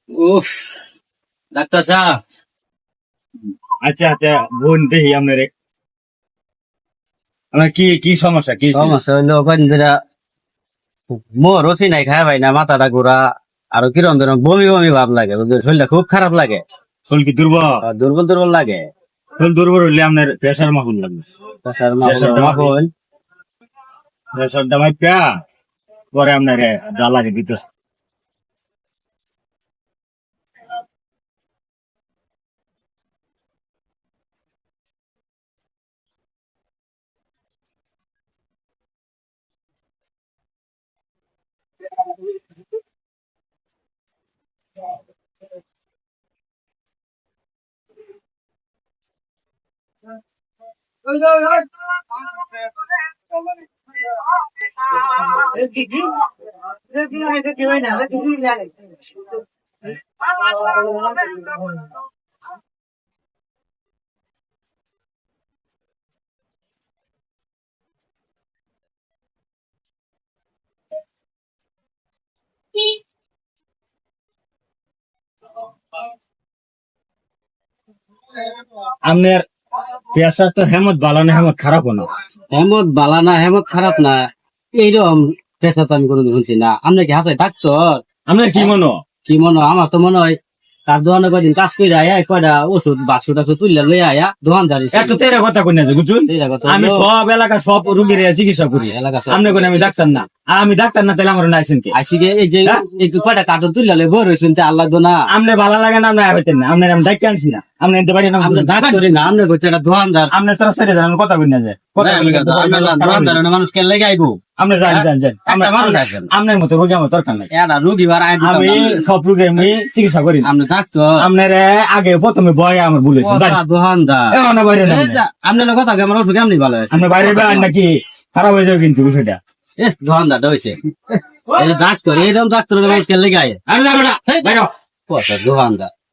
উফ, ডাক্তার সাহেব। আচ্ছা আচ্ছা বোন দেখি আপনার আপনার কি কি সমস্যা কি ছিল? সমস্যা হইলো কয়দিন ধরে মোর রসি নাই খায় ভাই না, মাথাটা ঘোরা, আরো কিরম ধরুন বমি বমি ভাব লাগে, বুঝলি? শরীরটা খুব খারাপ লাগে, শরীর কি দুর্বল? দুর্বল দুর্বল লাগে। শরীর দুর্বল হইলে আপনার প্রেশার মাপুন লাগবে। প্রেসার প্রেসারটা মাপুন। প্রেশারটা মাইপা পরে আপনার ডালাকে দিতেছে। আপনার প্রেশার তো হেমত ভালো না হেমত খারাপও না। হেমত বালা না, হেমত খারাপ না, এইরকম প্রেসার তো আমি কোনোদিন শুনছি না। আপনি কি হাসাই ডাক্তার? আপনার কি মনে হয়? কি মনে হয়? আমার তো মনে হয় তার দোকানে কয়দিন কাজ করে আয়া কয়টা ওষুধ বাক্স টাক্স তুললে লই আয়া দোকানদারি এত তেরে কথা কই না যে বুঝুন। আমি সব এলাকা সব রোগীর চিকিৎসা করি। এলাকা আপনি কোন আমি ডাক্তার না, আর আমি ডাক্তার না তাহলে আমার নাইছেন কি? আইসি গে এই যে হ্যাঁ? এই কয়টা কার্টন তুললে বড় হয়েছেন আল্লাহ দো না। আপনি ভালো লাগে না, আপনি আবেতেন না, আপনার আমি ডাক্তার আনছি না, আপনি এনতে পারি না। আপনি ডাক্তারি না, আপনি কইতে একটা দোকানদার। আপনি তারা ছেড়ে দেন, আমি কথা কই না যে কথা বলি না। দোকানদার মানুষ কে লেগে আইবো? আপনি যান যান যান, একটা মানুষ আসবেন। আপনার মতো রোগী আমার দরকার নাই। এটা রুগী বার আইন আমি সব রোগী আমি চিকিৎসা করি না। আপনি ডাক্তার আপনার আগে প্রথমে বয় আমার ভুল হয়েছে। পচা দোকানদার। এখন বাইরে না, আপনার কথা আমার ওষুধ কেমনি ভালো আছে? আপনি বাইরে বেড়ান নাকি খারাপ হয়ে যাবে কিন্তু বিষয়টা। দোকানদারটা হয়েছে এই যে ডাক্তার, এইরকম ডাক্তার মানুষ কে লেগে আয়? আমি যাবো না, বাইরে। পচা দোকানদার।